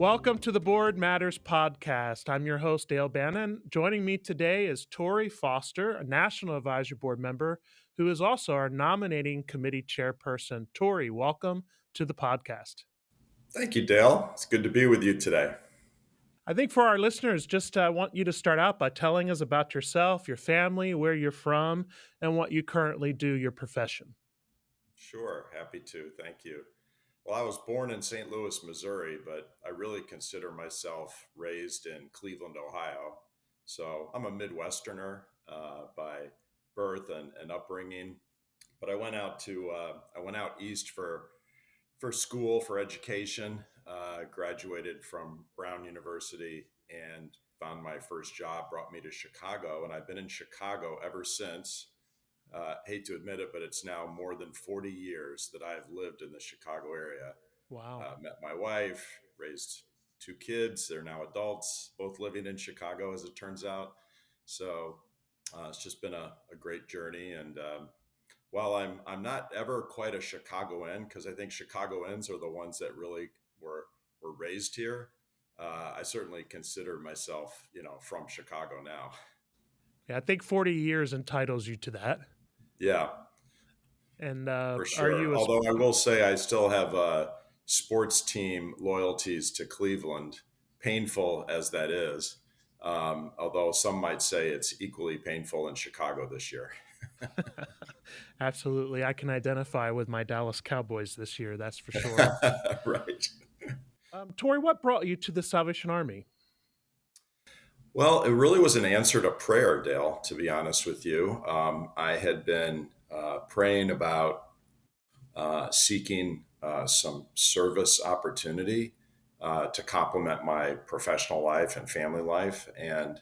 Welcome to the Board Matters podcast. I'm your host, Dale Bannon. Joining me today is Torrey Foster, a National Advisory Board member who is also our nominating committee chairperson. Torrey, welcome to the podcast. Thank you, Dale. It's good to be with you today. I think for our listeners, just want you to start out by telling us about yourself, your family, where you're from, and what you currently do, your profession. Sure, happy to. Thank you. Well, I was born in St. Louis, Missouri, but I really consider myself raised in Cleveland, Ohio. So I'm a Midwesterner by birth and upbringing. But I went out east for school, for education. Graduated from Brown University and found my first job brought me to Chicago, and I've been in Chicago ever since. Hate to admit it, but it's now more than 40 years that I've lived in the Chicago area. Wow. Met my wife, raised two kids. They're now adults, both living in Chicago, as it turns out. So it's just been a great journey. And while I'm not ever quite a Chicagoan, because I think Chicagoans are the ones that really were raised here, I certainly consider myself, from Chicago now. Yeah, I think 40 years entitles you to that. Yeah. And For sure. are you Although I will say I still have sports team loyalties to Cleveland, painful as that is. Although some might say it's equally painful in Chicago this year. Absolutely. I can identify with my Dallas Cowboys this year, that's for sure. Right. Torrey, what brought you to the Salvation Army? Well, it really was an answer to prayer, Dale, to be honest with you. I had been praying about seeking some service opportunity to complement my professional life and family life. And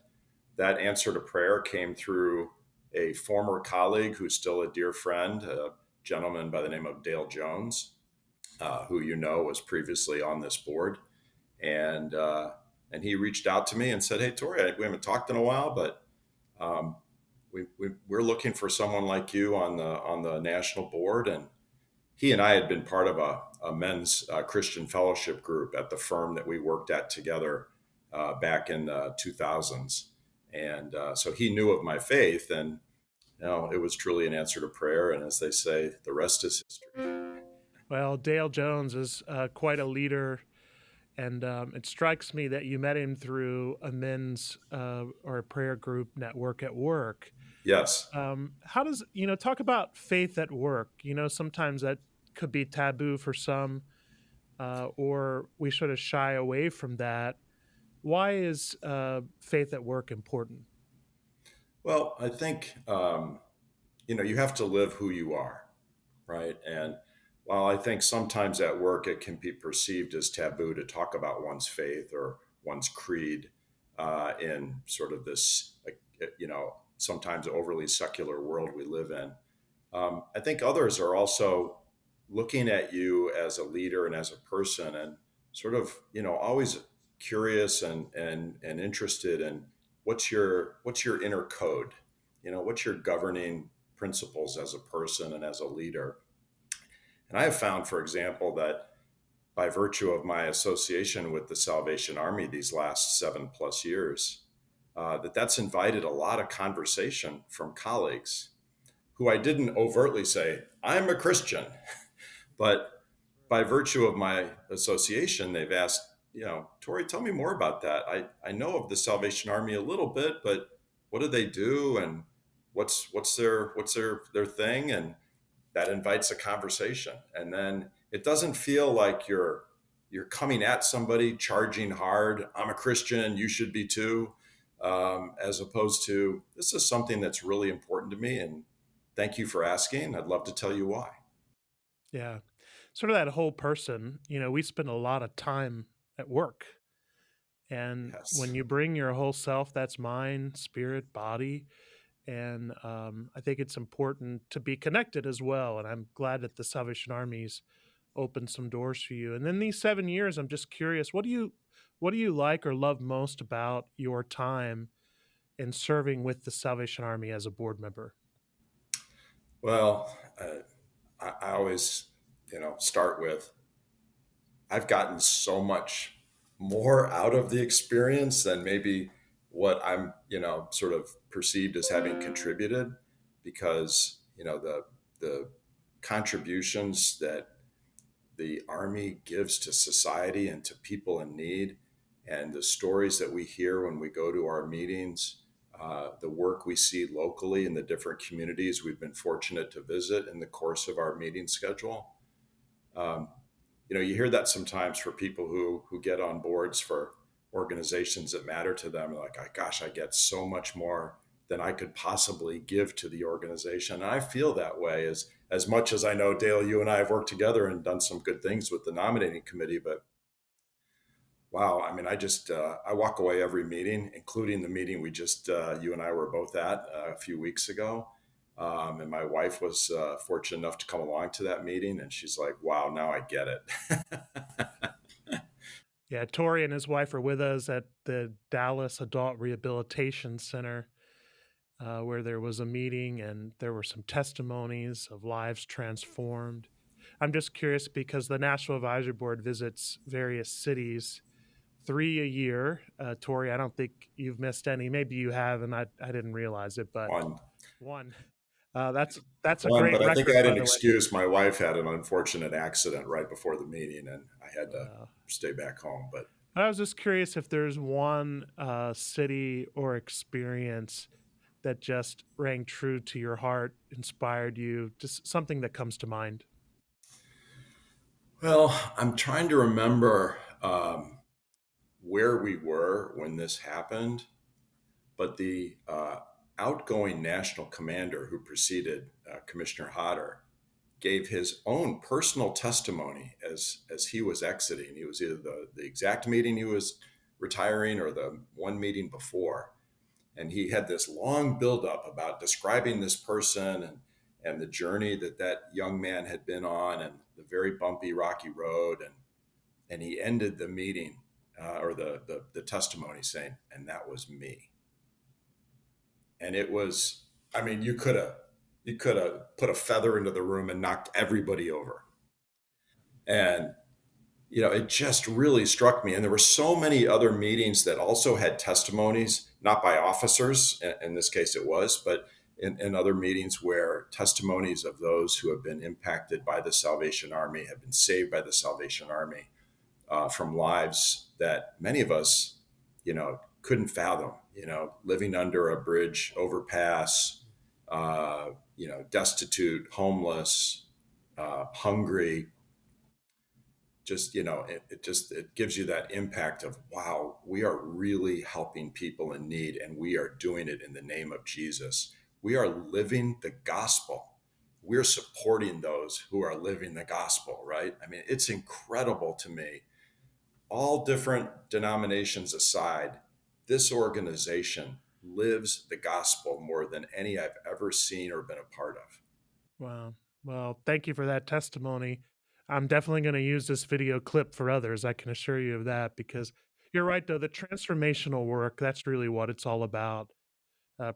that answer to prayer came through a former colleague who's still a dear friend, a gentleman by the name of Dale Jones, who was previously on this board. And he reached out to me and said, "Hey, Torrey, we haven't talked in a while, but we're looking for someone like you on the national board." And he and I had been part of a men's Christian fellowship group at the firm that we worked at together back in the 2000s. And so he knew of my faith, and it was truly an answer to prayer. And as they say, the rest is history. Well, Dale Jones is quite a leader, and it strikes me that you met him through a men's or a prayer group network at work. Yes. How does, talk about faith at work? Sometimes that could be taboo for some, or we sort of shy away from that. Why is faith at work important? Well, I think, you have to live who you are, right? And while I think sometimes at work it can be perceived as taboo to talk about one's faith or one's creed in sort of this, sometimes overly secular world we live in, I think others are also looking at you as a leader and as a person and sort of, always curious and interested in what's your inner code, what's your governing principles as a person and as a leader. And I have found, for example, that by virtue of my association with the Salvation Army these last 7+ years, that's invited a lot of conversation from colleagues who I didn't overtly say, "I'm a Christian." But by virtue of my association, they've asked, "Torrey, tell me more about that. I know of the Salvation Army a little bit, but what do they do? And what's their thing?" And that invites a conversation. And then it doesn't feel like you're coming at somebody charging hard. "I'm a Christian, you should be too," as opposed to, "This is something that's really important to me, and thank you for asking. I'd love to tell you why." Yeah. Sort of that whole person, we spend a lot of time at work. And Yes. when you bring your whole self, that's mind, spirit, body. And I think it's important to be connected as well. And I'm glad that the Salvation Army's opened some doors for you. And then these 7 years, I'm just curious, what do you like or love most about your time in serving with the Salvation Army as a board member? Well, I always, start with, I've gotten so much more out of the experience than maybe what I'm, sort of perceived as having contributed, because, the contributions that the Army gives to society and to people in need, and the stories that we hear when we go to our meetings, the work we see locally in the different communities we've been fortunate to visit in the course of our meeting schedule. Um, you hear that sometimes for people who get on boards for organizations that matter to them. Like, gosh, I get so much more than I could possibly give to the organization. And I feel that way as much as I know, Dale, you and I have worked together and done some good things with the nominating committee. But wow, I mean, I walk away every meeting, including the meeting we just you and I were both at a few weeks ago. And my wife was fortunate enough to come along to that meeting, and she's like, "Wow, now I get it." Yeah, Torrey and his wife are with us at the Dallas Adult Rehabilitation Center, where there was a meeting and there were some testimonies of lives transformed. I'm just curious because the National Advisory Board visits various cities, 3 a year. Torrey, I don't think you've missed any. Maybe you have, and I didn't realize it, but One, one. That's a one, great but I think I record, had by an the way. excuse. My wife had an unfortunate accident right before the meeting, and I had to Uh, stay back home. But I was just curious if there's one city or experience that just rang true to your heart, inspired you, just something that comes to mind. well, I'm trying to remember where we were when this happened, but the outgoing national commander who preceded Commissioner Hodder gave his own personal testimony as he was exiting. He was either the exact meeting he was retiring or the one meeting before. And he had this long buildup about describing this person and the journey that that young man had been on, and the very bumpy, rocky road. And he ended the meeting or the testimony saying, "And that was me." And it was, I mean, you could have put a feather into the room and knocked everybody over. And it just really struck me. And there were so many other meetings that also had testimonies, not by officers, in this case it was, but in other meetings where testimonies of those who have been impacted by the Salvation Army, have been saved by the Salvation Army, from lives that many of us, couldn't fathom, living under a bridge overpass, destitute, homeless, hungry. Just, it gives you that impact of, wow, we are really helping people in need, and we are doing it in the name of Jesus. We are living the gospel. We're supporting those who are living the gospel, right? I mean, it's incredible to me, all different denominations aside, this organization lives the gospel more than any I've ever seen or been a part of. Wow. Well, thank you for that testimony. I'm definitely going to use this video clip for others. I can assure you of that because you're right, though. The transformational work, that's really what it's all about.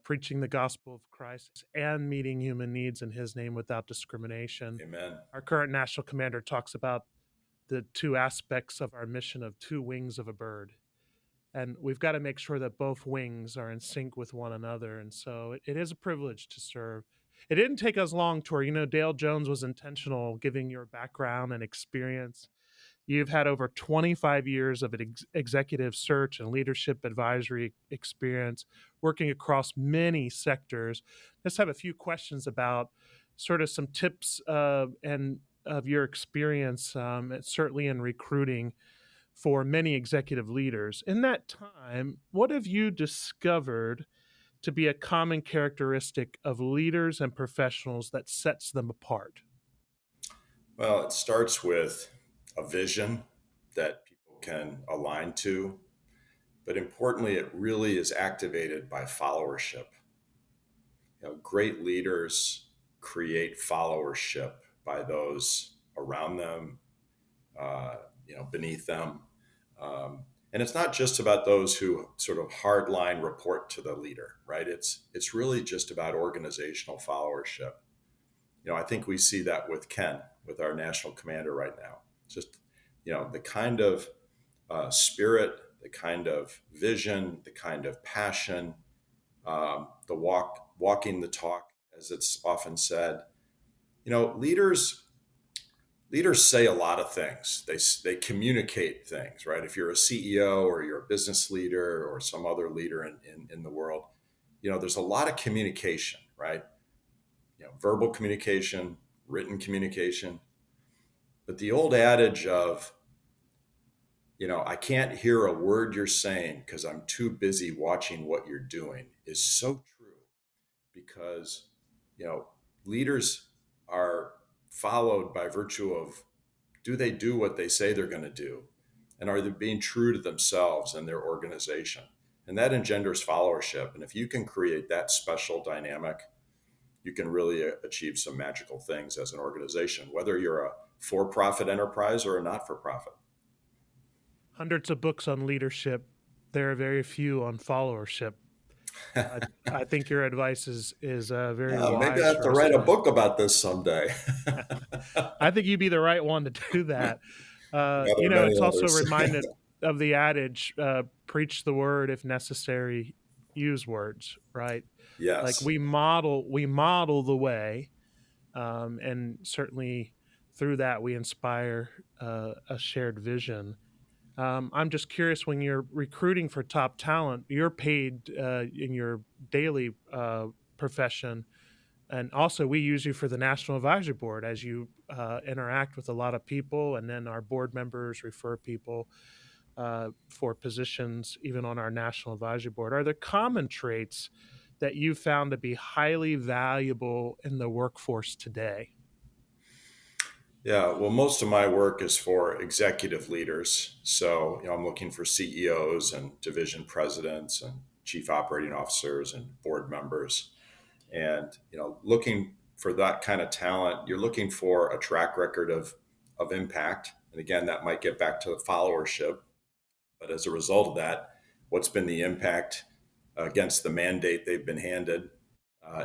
Preaching the gospel of Christ and meeting human needs in his name without discrimination. Amen. Our current national commander talks about the two aspects of our mission of two wings of a bird. And we've got to make sure that both wings are in sync with one another. And so it is a privilege to serve. It didn't take us long, Tor. Dale Jones was intentional, giving your background and experience. You've had over 25 years of executive search and leadership advisory experience, working across many sectors. Let's have a few questions about sort of some tips and of your experience, certainly in recruiting for many executive leaders. In that time, what have you discovered to be a common characteristic of leaders and professionals that sets them apart? Well, it starts with a vision that people can align to, but importantly, it really is activated by followership. Great leaders create followership by those around them, beneath them. And it's not just about those who sort of hardline report to the leader, right? It's really just about organizational followership. I think we see that with Ken, with our national commander right now. Just, the kind of spirit, the kind of vision, the kind of passion, walking the talk, as it's often said. Leaders say a lot of things. They communicate things, right? If you're a CEO or you're a business leader or some other leader in the world, there's a lot of communication, right? Verbal communication, written communication. But the old adage of, I can't hear a word you're saying because I'm too busy watching what you're doing is so true, because, you know, leaders are followed by virtue of, do they do what they say they're going to do? And are they being true to themselves and their organization? And that engenders followership. And if you can create that special dynamic, you can really achieve some magical things as an organization, whether you're a for profit enterprise or a not for profit. Hundreds of books on leadership. There are very few on followership. I, I think your advice is very Maybe I wise have for to us write a to. book about this someday. I think you'd be the right one to do that. Yeah, there are many It's also others. reminded of the adage, preach the word if necessary, use words, right? Like Yes. we model the way, and certainly through that we inspire a shared vision. I'm just curious, when you're recruiting for top talent, you're paid in your daily profession, and also we use you for the National Advisory Board as you interact with a lot of people, and then our board members refer people for positions even on our National Advisory Board. Are there common traits that you found to be highly valuable in the workforce today? Yeah, well, most of my work is for executive leaders. So, I'm looking for CEOs and division presidents and chief operating officers and board members. And, looking for that kind of talent, you're looking for a track record of impact. And again, that might get back to the followership. But as a result of that, what's been the impact against the mandate they've been handed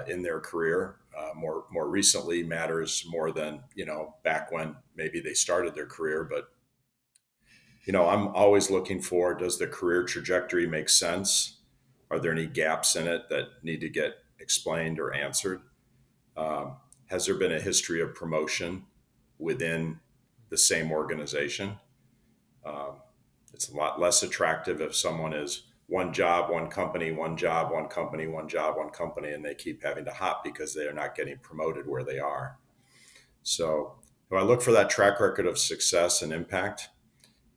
in their career? More recently matters more than back when maybe they started their career. But I'm always looking for, does the career trajectory make sense? Are there any gaps in it that need to get explained or answered? Has there been a history of promotion within the same organization? Um, it's a lot less attractive if someone is one job, one company, one job, one company, one job, one company, and they keep having to hop because they are not getting promoted where they are. So, if I look for that track record of success and impact,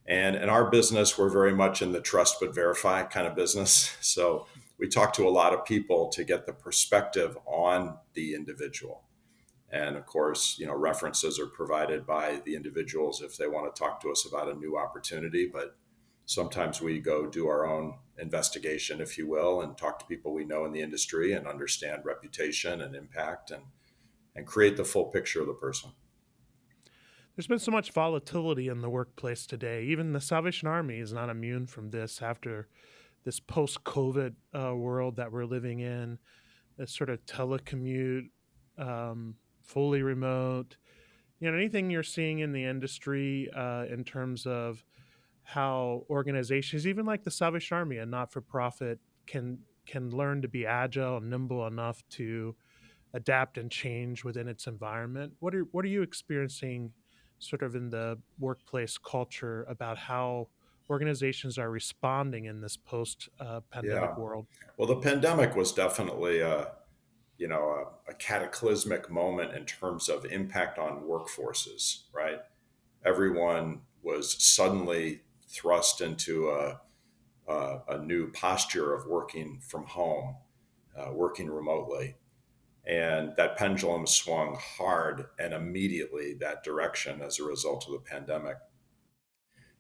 and in our business, we're very much in the trust but verify kind of business. So we talk to a lot of people to get the perspective on the individual. And of course, references are provided by the individuals if they want to talk to us about a new opportunity. But sometimes we go do our own investigation, if you will, and talk to people we know in the industry and understand reputation and impact, and create the full picture of the person. There's been so much volatility in the workplace today. Even the Salvation Army is not immune from this after this post-COVID world that we're living in, this sort of telecommute, fully remote. Anything you're seeing in the industry in terms of how organizations, even like the Salvation Army, a not-for-profit, can learn to be agile and nimble enough to adapt and change within its environment. What are you experiencing sort of in the workplace culture about how organizations are responding in this post Yeah. pandemic world? Well, the pandemic was definitely a cataclysmic moment in terms of impact on workforces, right? Everyone was suddenly thrust into a new posture of working from home, working remotely. And that pendulum swung hard and immediately that direction as a result of the pandemic.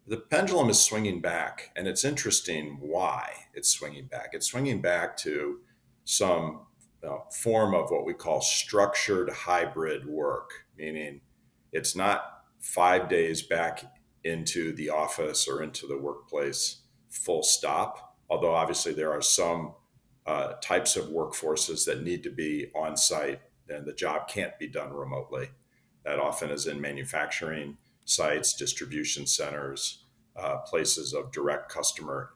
The pendulum is swinging back, and it's interesting why it's swinging back. It's swinging back to some form of what we call structured hybrid work, meaning it's not 5 days back into the office or into the workplace full stop. Although obviously there are some types of workforces that need to be on site, and the job can't be done remotely. That often is in manufacturing sites, distribution centers, places of direct customer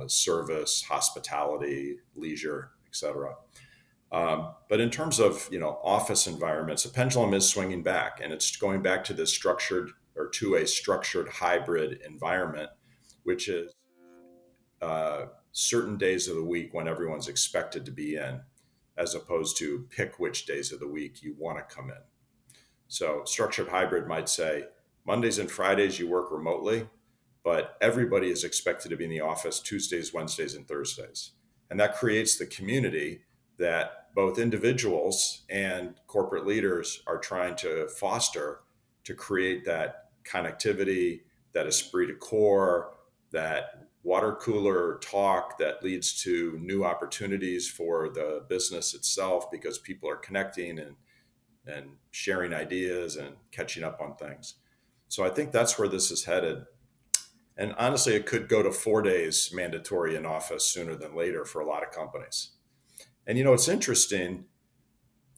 service, hospitality, leisure, etc. But in terms of office environments, the pendulum is swinging back, and it's going back to this structured or to a structured hybrid environment, which is certain days of the week when everyone's expected to be in, as opposed to pick which days of the week you want to come in. So structured hybrid might say Mondays and Fridays you work remotely, but everybody is expected to be in the office Tuesdays, Wednesdays, and Thursdays. And that creates the community that both individuals and corporate leaders are trying to foster to create that connectivity, that esprit de corps, that water cooler talk that leads to new opportunities for the business itself because people are connecting and sharing ideas and catching up on things. So I think that's where this is headed. And honestly, it could go to 4 days mandatory in office sooner than later for a lot of companies. And it's interesting.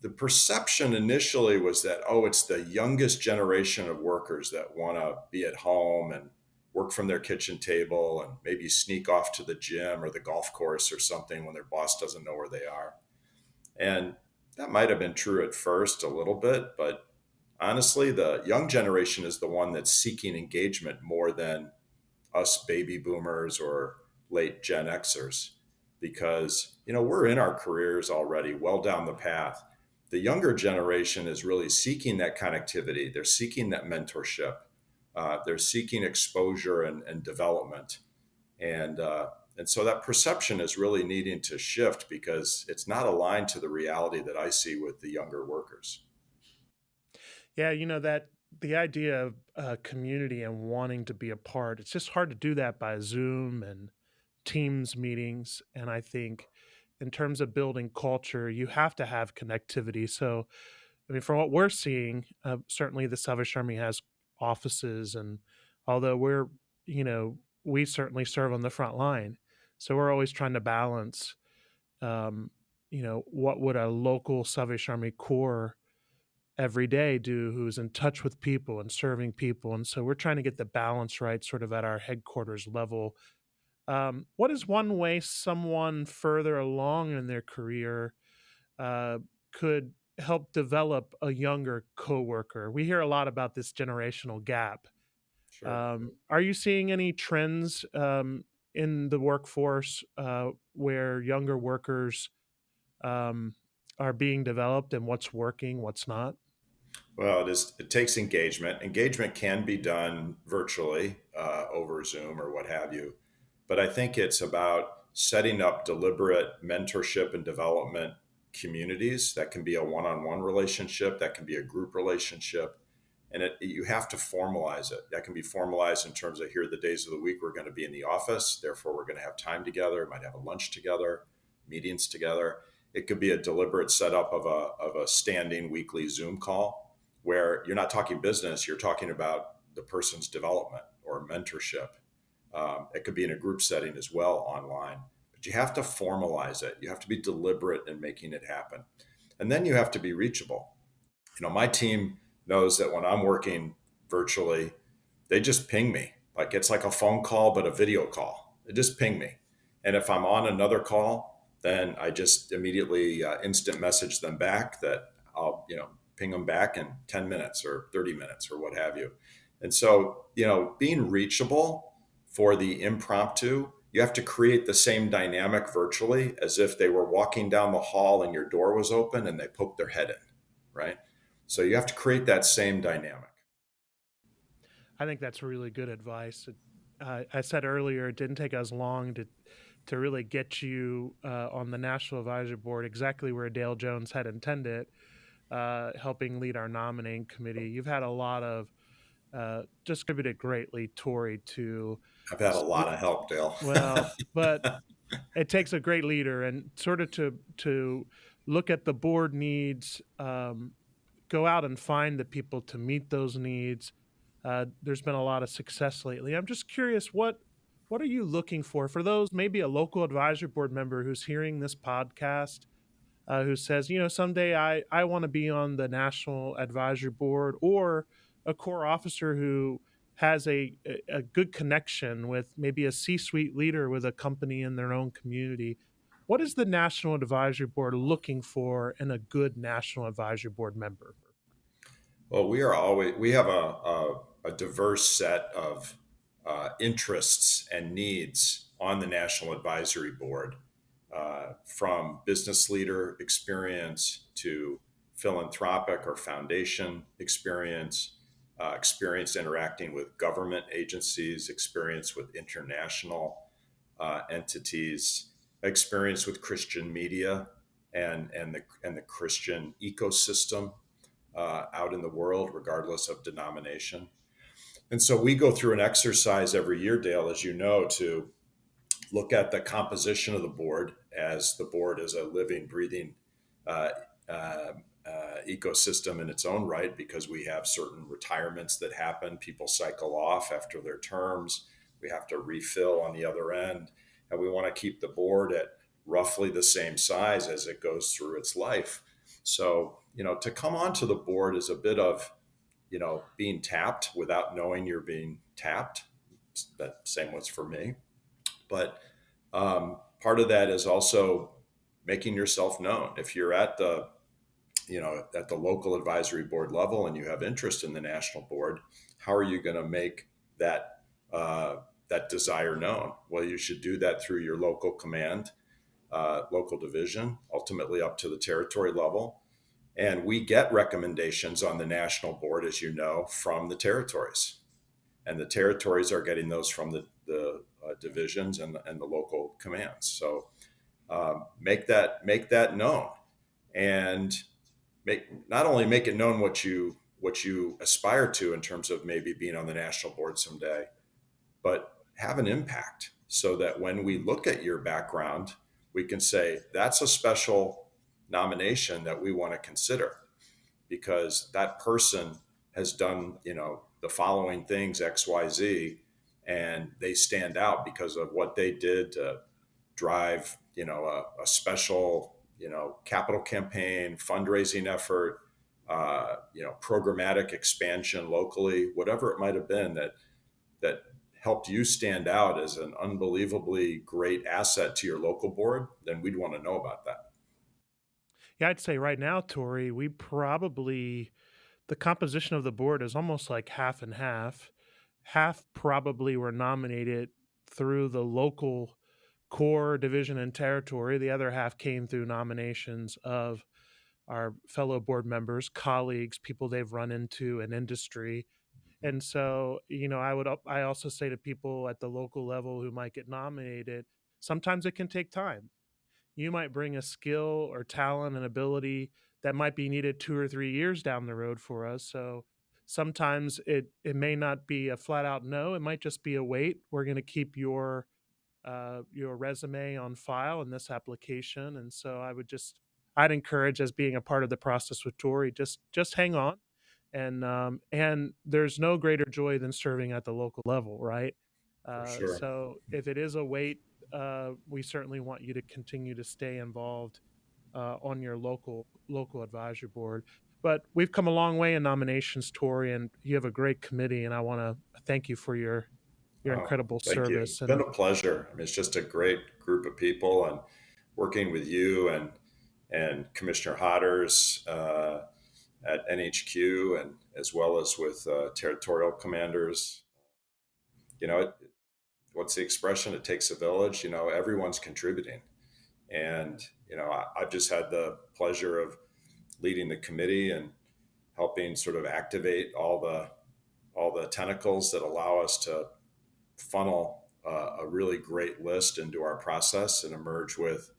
The perception initially was that, oh, it's the youngest generation of workers that want to be at home and work from their kitchen table and maybe sneak off to the gym or the golf course or something when their boss doesn't know where they are. And that might have been true at first a little bit, but honestly, the young generation is the one that's seeking engagement more than us baby boomers or late Gen Xers because, we're in our careers already well down the path. The younger generation is really seeking that connectivity. They're seeking that mentorship. They're seeking exposure and development. And so that perception is really needing to shift because it's not aligned to the reality that I see with the younger workers. Yeah, that the idea of community and wanting to be a part, it's just hard to do that by Zoom and Teams meetings. And I think in terms of building culture, you have to have connectivity. So, I mean, from what we're seeing, certainly the Salvation Army has offices, and although we certainly serve on the front line, so we're always trying to balance, what would a local Salvation Army Corps every day do who's in touch with people and serving people. And so we're trying to get the balance right, sort of at our headquarters level. What is one way someone further along in their career uh, could help develop a younger coworker? We hear a lot about this generational gap. Sure. Are you seeing any trends in the workforce where younger workers um, are being developed, and what's working, what's not? Well, it takes engagement. Engagement can be done virtually over Zoom or what have you. But I think it's about setting up deliberate mentorship and development communities. That can be a one on one relationship, that can be a group relationship. And you have to formalize it. That can be formalized in terms of here are the days of the week we're going to be in the office. Therefore, we're going to have time together, might have a lunch together, meetings together. It could be a deliberate setup of a standing weekly Zoom call where you're not talking business, you're talking about the person's development or mentorship. It could be in a group setting as well online, but you have to formalize it. You have to be deliberate in making it happen. And then you have to be reachable. My team knows that when I'm working virtually, they just ping me. Like it's like a phone call, but a video call. They just ping me. And if I'm on another call, then I just immediately instant message them back that I'll, ping them back in 10 minutes or 30 minutes or what have you. And so, being reachable for the impromptu, you have to create the same dynamic virtually as if they were walking down the hall and your door was open and they poked their head in, right? So you have to create that same dynamic. I think that's really good advice. I said earlier it didn't take us long to really get you on the National Advisory Board exactly where Dale Jones had intended, helping lead our nominating committee. You've had a lot of just contributed greatly, Torrey, to I've had a lot of help, Dale. but it takes a great leader and sort of to look at the board needs, go out and find the people to meet those needs. There's been a lot of success lately. I'm just curious, what are you looking for those maybe a local advisory board member who's hearing this podcast, who says, someday I want to be on the national advisory board, or a core officer who has a good connection with maybe a C-suite leader with a company in their own community. What is the National Advisory Board looking for in a good National Advisory Board member? Well, we have a diverse set of interests and needs on the National Advisory Board, from business leader experience to philanthropic or foundation experience, experience interacting with government agencies, experience with international entities, experience with Christian media and the Christian ecosystem out in the world, regardless of denomination. And so we go through an exercise every year, Dale, as you know, to look at the composition of the board, as the board is a living, breathing uh, uh, ecosystem in its own right, because we have certain retirements that happen. People cycle off after their terms. We have to refill on the other end. And we want to keep the board at roughly the same size as it goes through its life. So, to come onto the board is a bit of, being tapped without knowing you're being tapped. That same was for me. But part of that is also making yourself known. If you're at the local advisory board level and you have interest in the national board, how are you going to make that desire known? Well, you should do that through your local command, local division, ultimately up to the territory level. And we get recommendations on the national board, as you know, from the territories, and the territories are getting those from the divisions and the local commands. So make that known, and not only make it known what you aspire to in terms of maybe being on the national board someday, but have an impact, so that when we look at your background, we can say that's a special nomination that we want to consider, because that person has done, the following things, XYZ, and they stand out because of what they did to drive, a special, capital campaign, fundraising effort, programmatic expansion locally, whatever it might have been that helped you stand out as an unbelievably great asset to your local board. Then we'd want to know about that. Yeah, I'd say right now, Tori, we probably the composition of the board is almost like half and half. Half probably were nominated through the local core division and territory. The other half came through nominations of our fellow board members, colleagues, people they've run into in industry. And so, I also say to people at the local level who might get nominated, sometimes it can take time. You might bring a skill or talent and ability that might be needed 2 or 3 years down the road for us. So sometimes it may not be a flat out no, it might just be a wait. We're going to keep your resume on file in this application. And so I'd encourage, as being a part of the process with Tori, just hang on. And there's no greater joy than serving at the local level, right? For sure. So if it is a wait, we certainly want you to continue to stay involved on your local advisory board. But we've come a long way in nominations, Tori, and you have a great committee. And I want to thank you for your Oh, incredible thank you. service. It's been And a pleasure. I mean, it's just a great group of people, and working with you and Commissioner Hodders at NHQ, and as well as with territorial commanders. What's the expression? It takes a village. Everyone's contributing, and I've just had the pleasure of leading the committee and helping sort of activate all the tentacles that allow us to funnel a really great list into our process and emerge with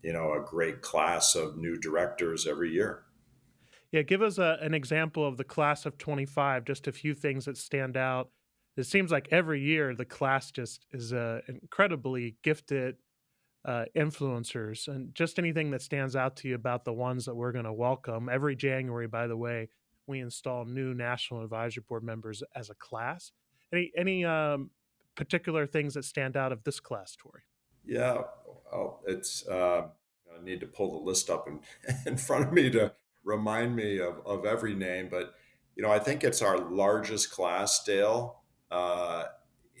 a great class of new directors every year. yeah, give us an example of the class of 25, just a few things that stand out. It seems like every year the class just is incredibly gifted influencers, and just anything that stands out to you about the ones that we're going to welcome. Every January, by the way, we install new National Advisory Board members as a class. Any particular things that stand out of this class, Tori? Yeah, well, it's I need to pull the list up in front of me to remind me of every name, but I think it's our largest class, Dale. uh,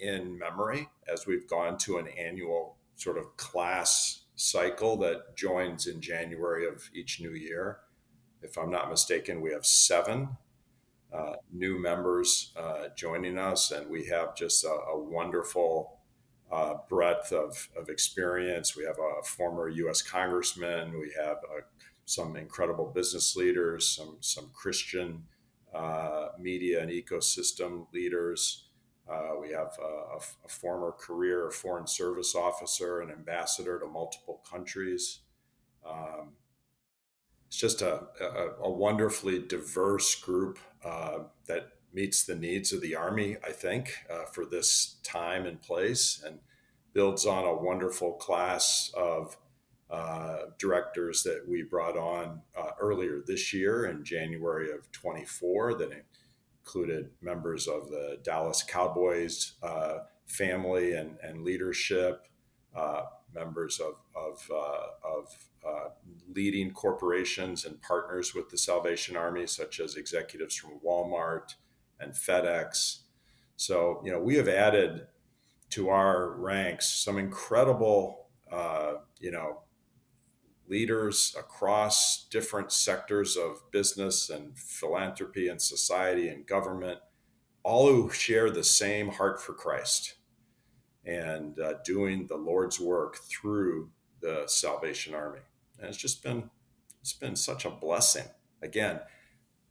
in memory as we've gone to an annual sort of class cycle that joins in January of each new year. If I'm not mistaken, we have seven new members joining us, and we have just a wonderful breadth of experience. We have a former U.S. congressman. We have some incredible business leaders, some Christian media and ecosystem leaders. We have a former career foreign service officer, an ambassador to multiple countries. Um, it's just a wonderfully diverse group that meets the needs of the Army, I think, for this time and place, and builds on a wonderful class of directors that we brought on earlier this year in January of 24 that included members of the Dallas Cowboys family and leadership, members of leading corporations and partners with the Salvation Army, such as executives from Walmart and FedEx. So, we have added to our ranks some incredible, leaders across different sectors of business and philanthropy and society and government, all who share the same heart for Christ and doing the Lord's work through the Salvation Army. And it's been such a blessing. Again,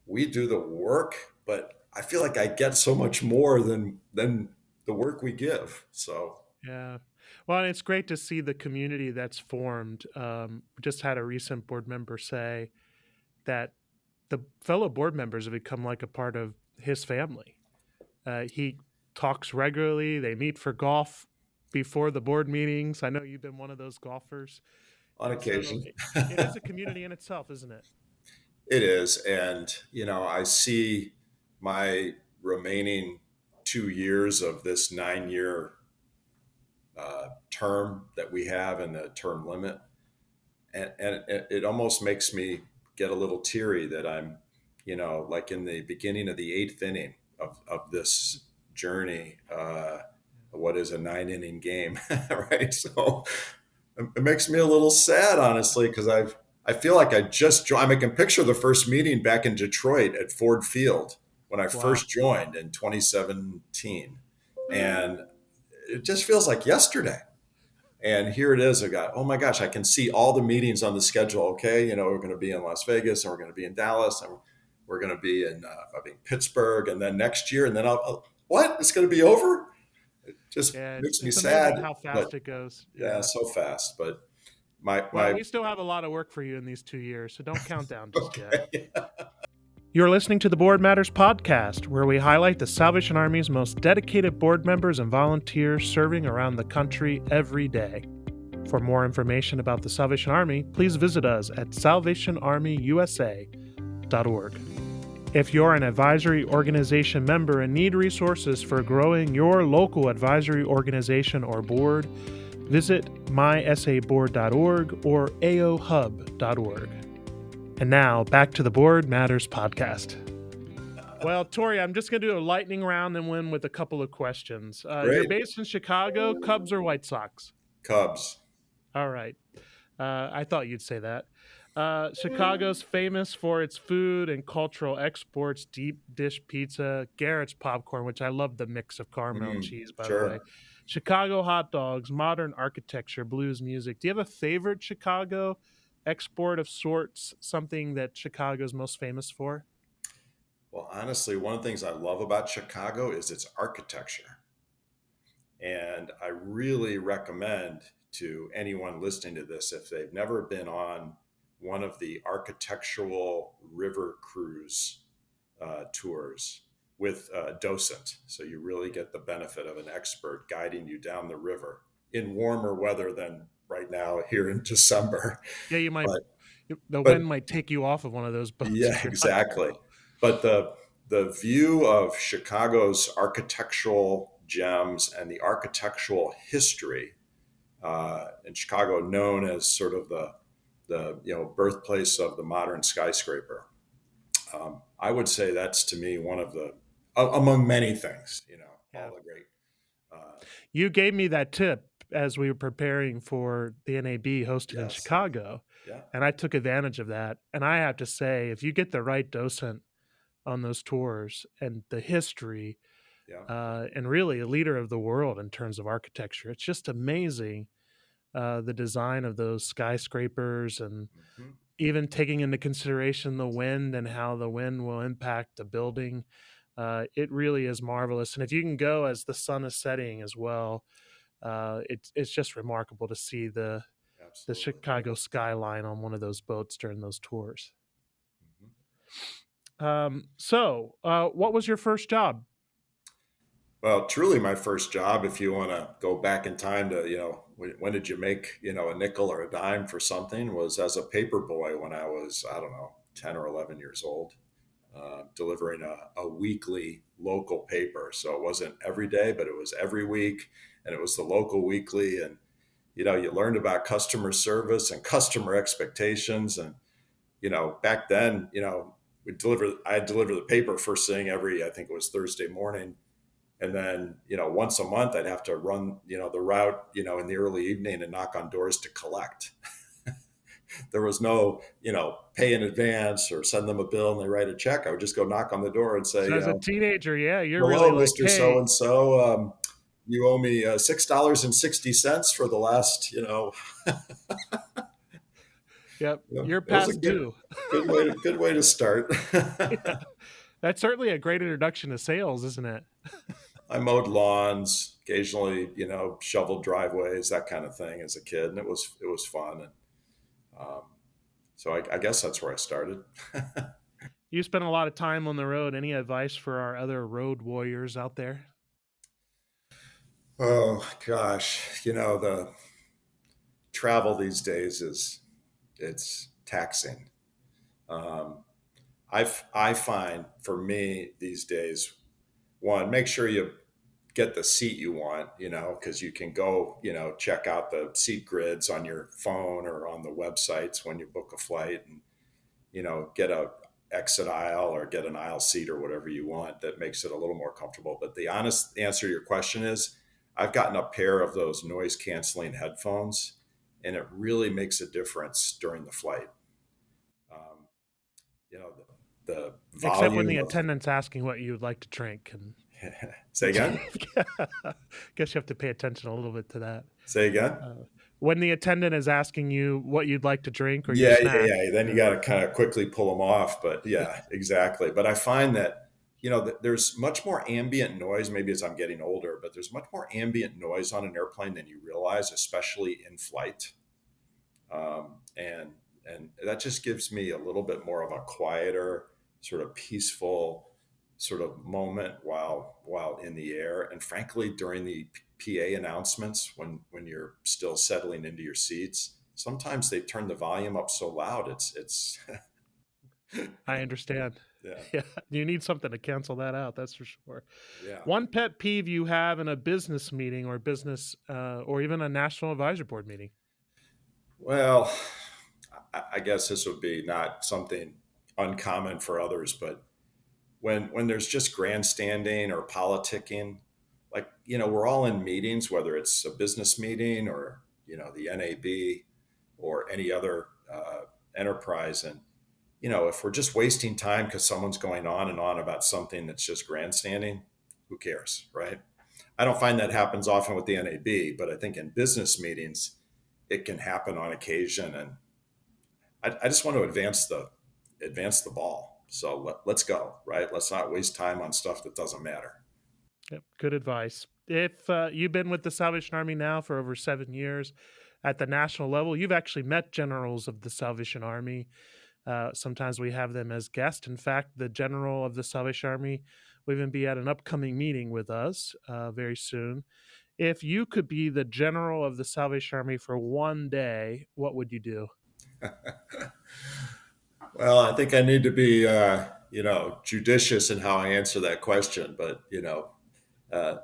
we do the work, but I feel like I get so much more than the work we give. So Yeah. Well, and it's great to see the community that's formed. We just had a recent board member say that the fellow board members have become like a part of his family. He talks regularly. They meet for golf before the board meetings. I know you've been one of those golfers. on And so occasion, it is a community in itself, isn't it? it is. And, I see my remaining 2 years of this 9 year term that we have in the term limit. And it almost makes me get a little teary that I'm, like in the beginning of the eighth inning of this journey. What is a 9 inning game, right? So it makes me a little sad, honestly, because I feel like I just joined. I can picture the first meeting back in Detroit at Ford Field when I Wow. first joined in 2017, and it just feels like yesterday. And here it is. I got, oh my gosh, I can see all the meetings on the schedule. Okay, we're going to be in Las Vegas, and we're going to be in Dallas, and we're going to be in I think Pittsburgh, and then next year, and then what? It's going to be over. It just Yeah, makes me it's amazing sad, how but fast it goes. yeah, Yeah. so fast. But my Well, my we still have a lot of work for you in these 2 years, so don't count down just yet. okay. You're listening to the Board Matters podcast, where we highlight the Salvation Army's most dedicated board members and volunteers serving around the country every day. For more information about the Salvation Army, please visit us at salvationarmyusa.org. If you're an advisory organization member and need resources for growing your local advisory organization or board, visit mysaboard.org or aohub.org. And now, back to the Board Matters podcast. Well, Tori, I'm just going to do a lightning round and win with a couple of questions. You're Great. based in Chicago, Cubs or White Sox? Cubs. All right. I thought you'd say that. Chicago's famous for its food and cultural exports, deep dish pizza, Garrett's popcorn, which I love the mix of caramel and cheese, by the way. Sure. Chicago hot dogs, modern architecture, blues music. Do you have a favorite Chicago export of sorts, something that Chicago's most famous for? Well, honestly, one of the things I love about Chicago is its architecture. And I really recommend to anyone listening to this, if they've never been on one of the architectural river cruise tours with a docent. So you really get the benefit of an expert guiding you down the river in warmer weather than right now here in December. Yeah, you might. But, The but wind might take you off of one of those boats yeah, if you're not exactly. careful. But the view of Chicago's architectural gems and the architectural history in Chicago, known as sort of the birthplace of the modern skyscraper. I would say that's to me one of the among many things. Yeah. all the great. Uh, You gave me that tip as we were preparing for the NAB hosted in yes. Chicago, Yeah. and I took advantage of that. And I have to say, if you get the right docent on those tours and the history, Yeah. and really a leader of the world in terms of architecture, it's just amazing the design of those skyscrapers and Hmm. even taking into consideration the wind and how the wind will impact the building. It really is marvelous. And if you can go as the sun is setting as well, it's just remarkable to see the Absolutely. Chicago skyline on one of those boats during those tours. Hmm. What was your first job? Well, truly, my first job, if you want to go back in time to, when did you make, a nickel or a dime for something, was as a paper boy when I was, I don't know, 10 or 11 years old, delivering a weekly local paper. So it wasn't every day, but it was every week. And it was the local weekly. And, you learned about customer service and customer expectations. And, back then, I'd deliver the paper first thing every, I think it was Thursday morning, and then once a month I'd have to run the route in the early evening and knock on doors to collect. There was no pay in advance or send them a bill and they write a check. I would just go knock on the door and say, So as a teenager, yeah, you're really hello, like, Mr. So hey, and so, you owe me $6.60 for the last yep, you're it was a past due. good way to start. Yeah, that's certainly a great introduction to sales, isn't it? I mowed lawns, occasionally, shoveled driveways, that kind of thing as a kid, and it was fun. And um, so I guess that's where I started. You spent a lot of time on the road. Any advice for our other road warriors out there? Oh gosh, the travel these days it's taxing. Um, I find for me these days, one, make sure you get the seat you want, because you can go, check out the seat grids on your phone or on the websites when you book a flight, and get a exit aisle or get an aisle seat or whatever you want that makes it a little more comfortable. But the honest answer to your question is I've gotten a pair of those noise canceling headphones, and it really makes a difference during the flight. Um, the Except when the volume of attendant's asking what you would like to drink, and say again, guess you have to pay attention a little bit to that. say again. When the attendant is asking you what you'd like to drink or your Yeah, yeah, snack, yeah. Then you got to kind of quickly pull them off. But yeah, exactly. But I find that, there's much more ambient noise, maybe as I'm getting older, but there's much more ambient noise on an airplane than you realize, especially in flight. And that just gives me a little bit more of a quieter, sort of peaceful sort of moment while in the air. And frankly, during the PA announcements, when you're still settling into your seats, sometimes they turn the volume up so loud it's I understand. yeah, Yeah, you need something to cancel that out. That's for sure. yeah. One pet peeve you have in a business meeting or business, or even a national advisor board meeting. Well, I guess this would be not something uncommon for others, but when there's just grandstanding or politicking, like we're all in meetings, whether it's a business meeting or the NAB or any other enterprise, and if we're just wasting time because someone's going on and on about something that's just grandstanding, who cares, right? I don't find that happens often with the NAB, but I think in business meetings it can happen on occasion, and I just want to advance the ball. So let's go, right? Let's not waste time on stuff that doesn't matter. Yep, good advice. If you've been with the Salvation Army now for over 7 years at the national level, you've actually met generals of the Salvation Army. Sometimes we have them as guests. In fact, the general of the Salvation Army will even be at an upcoming meeting with us very soon. If you could be the general of the Salvation Army for one day, what would you do? Well, I think I need to be, judicious in how I answer that question. But uh,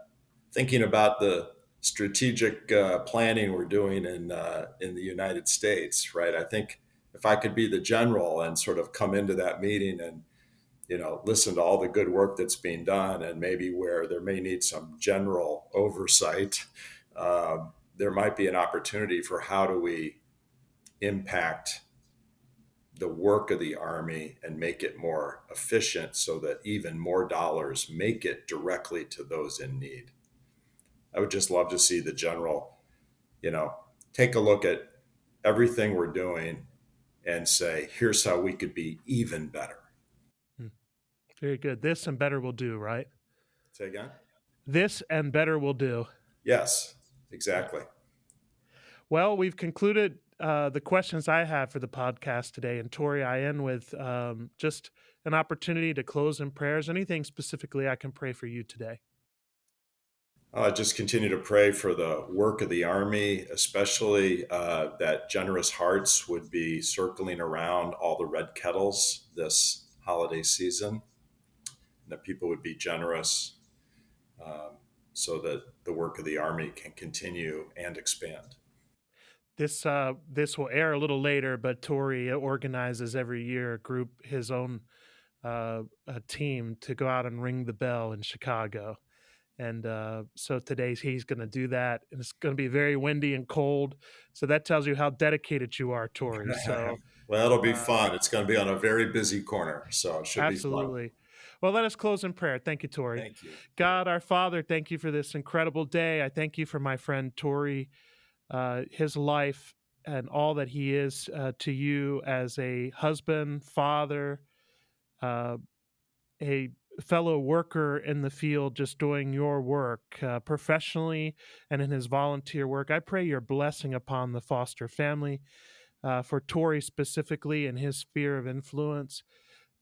thinking about the strategic planning we're doing in the United States, right? I think if I could be the general and sort of come into that meeting and listen to all the good work that's being done, and maybe where there may need some general oversight, there might be an opportunity for how do we impact the work of the Army and make it more efficient so that even more dollars make it directly to those in need. I would just love to see the general, you know, take a look at everything we're doing and say, here's how we could be even better. Hmm. Very good. This and better will do, right? Say again? This and better will do. Yes, Yeah. exactly. Well, we've concluded the questions I have for the podcast today. And Torrey, I end with just an opportunity to close in prayers. Anything specifically I can pray for you today? Just continue to pray for the work of the Army, especially that generous hearts would be circling around all the red kettles this holiday season, and that people would be generous so that the work of the Army can continue and expand. This will air a little later, but Torrey organizes every year his own a team to go out and ring the bell in Chicago. And so today he's going to do that, and it's going to be very windy and cold. So that tells you how dedicated you are, Torrey. So Well, it'll be uh, fun. It's going to be on a very busy corner, so it should be fun. absolutely. Well, let us close in prayer. Thank you, Torrey. Thank you. God, our Father, thank you for this incredible day. I thank you for my friend Torrey, his life and all that he is to you as a husband, father, uh, a fellow worker in the field, just doing your work professionally and in his volunteer work. I pray your blessing upon the Foster family, for Torrey specifically and his sphere of influence,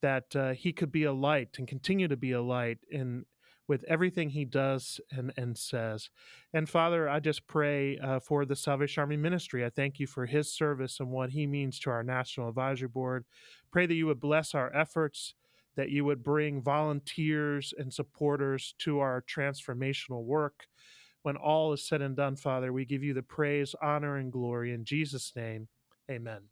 that he could be a light and continue to be a light in with everything he does and says. And Father, I just pray for the Salvation Army ministry. I thank you for his service and what he means to our National Advisory Board. Pray that you would bless our efforts, that you would bring volunteers and supporters to our transformational work. When all is said and done, Father, we give you the praise, honor, and glory in Jesus' name. Amen.